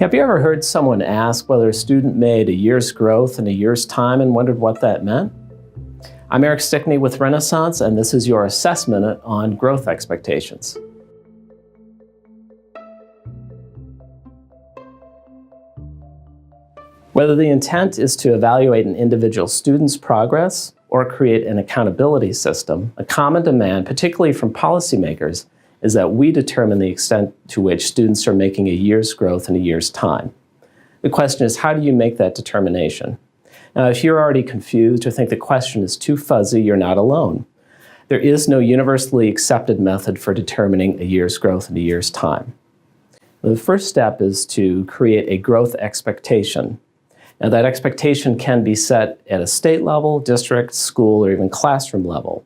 Have you ever heard someone ask whether a student made a year's growth in a year's time and wondered what that meant? I'm Eric Stickney with Renaissance, and this is your AssessMinute on growth expectations. Whether the intent is to evaluate an individual student's progress or create an accountability system, a common demand, particularly from policymakers, is that we determine the extent to which students are making a year's growth in a year's time. The question is, how do you make that determination? Now, if you're already confused or think the question is too fuzzy, you're not alone. There is no universally accepted method for determining a year's growth in a year's time. The first step is to create a growth expectation. Now, that expectation can be set at a state level, district, school, or even classroom level.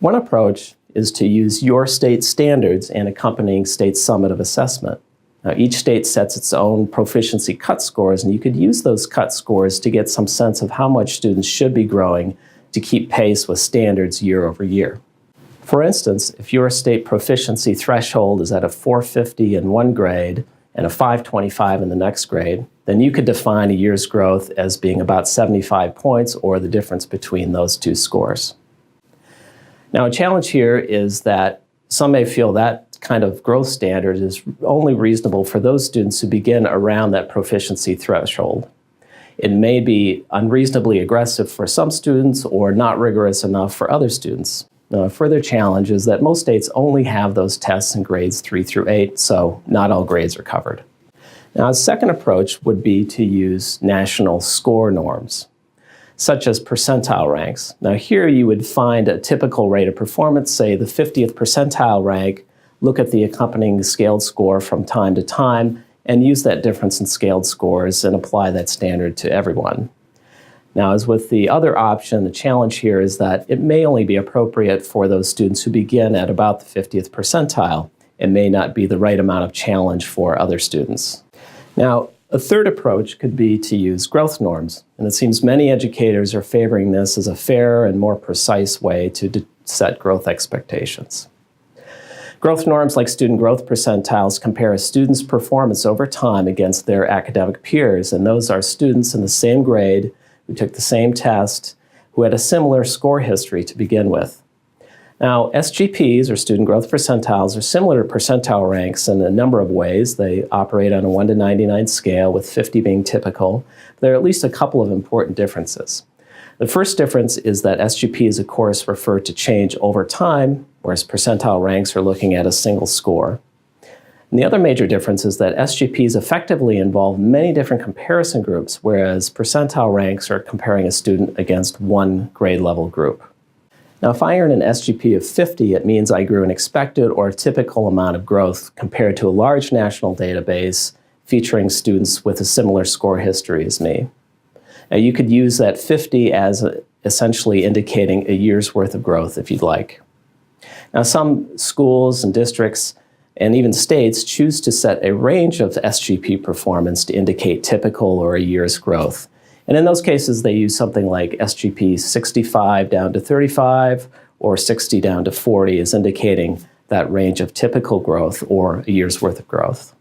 One approach is to use your state standards and accompanying state summit of assessment. Now, each state sets its own proficiency cut scores, and you could use those cut scores to get some sense of how much students should be growing to keep pace with standards year over year. For instance, if your state proficiency threshold is at a 450 in one grade and a 525 in the next grade, then you could define a year's growth as being about 75 points, or the difference between those two scores. Now, a challenge here is that some may feel that kind of growth standard is only reasonable for those students who begin around that proficiency threshold. It may be unreasonably aggressive for some students or not rigorous enough for other students. Now, a further challenge is that most states only have those tests in grades 3 through 8, so not all grades are covered. Now, a second approach would be to use national score norms, such as percentile ranks. Now, here you would find a typical rate of performance, say the 50th percentile rank, look at the accompanying scaled score from time to time, and use that difference in scaled scores and apply that standard to everyone. Now, as with the other option, the challenge here is that it may only be appropriate for those students who begin at about the 50th percentile. It may not be the right amount of challenge for other students. Now, a third approach could be to use growth norms, and it seems many educators are favoring this as a fairer and more precise way to set growth expectations. Growth norms like student growth percentiles compare a student's performance over time against their academic peers, and those are students in the same grade who took the same test, who had a similar score history to begin with. Now, SGPs, or student growth percentiles, are similar to percentile ranks in a number of ways. They operate on a 1 to 99 scale, with 50 being typical. There are at least a couple of important differences. The first difference is that SGPs, of course, refer to change over time, whereas percentile ranks are looking at a single score. And the other major difference is that SGPs effectively involve many different comparison groups, whereas percentile ranks are comparing a student against one grade level group. Now, if I earn an SGP of 50, it means I grew an expected or typical amount of growth compared to a large national database featuring students with a similar score history as me. Now, you could use that 50 as essentially indicating a year's worth of growth if you'd like. Now, some schools and districts and even states choose to set a range of SGP performance to indicate typical or a year's growth. And in those cases, they use something like SGP 65 down to 35 or 60 down to 40 as indicating that range of typical growth or a year's worth of growth.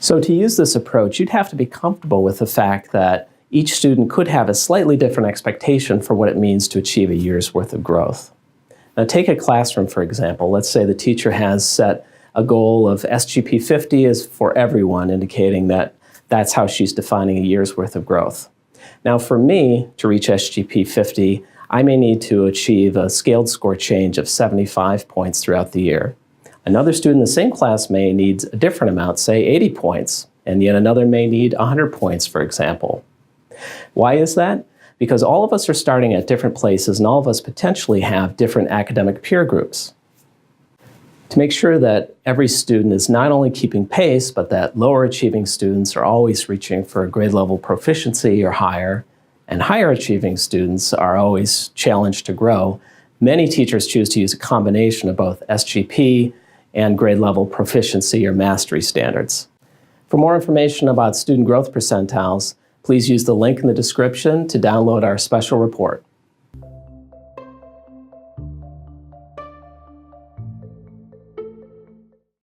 So to use this approach, you'd have to be comfortable with the fact that each student could have a slightly different expectation for what it means to achieve a year's worth of growth. Now, take a classroom, for example. Let's say the teacher has set a goal of SGP 50 is for everyone, indicating that that's how she's defining a year's worth of growth. Now, for me to reach SGP 50, I may need to achieve a scaled score change of 75 points throughout the year. Another student in the same class may need a different amount, say 80 points, and yet another may need 100 points, for example. Why is that? Because all of us are starting at different places, and all of us potentially have different academic peer groups. To make sure that every student is not only keeping pace, but that lower achieving students are always reaching for a grade level proficiency or higher, and higher achieving students are always challenged to grow, many teachers choose to use a combination of both SGP and grade level proficiency or mastery standards. For more information about student growth percentiles, please use the link in the description to download our special report.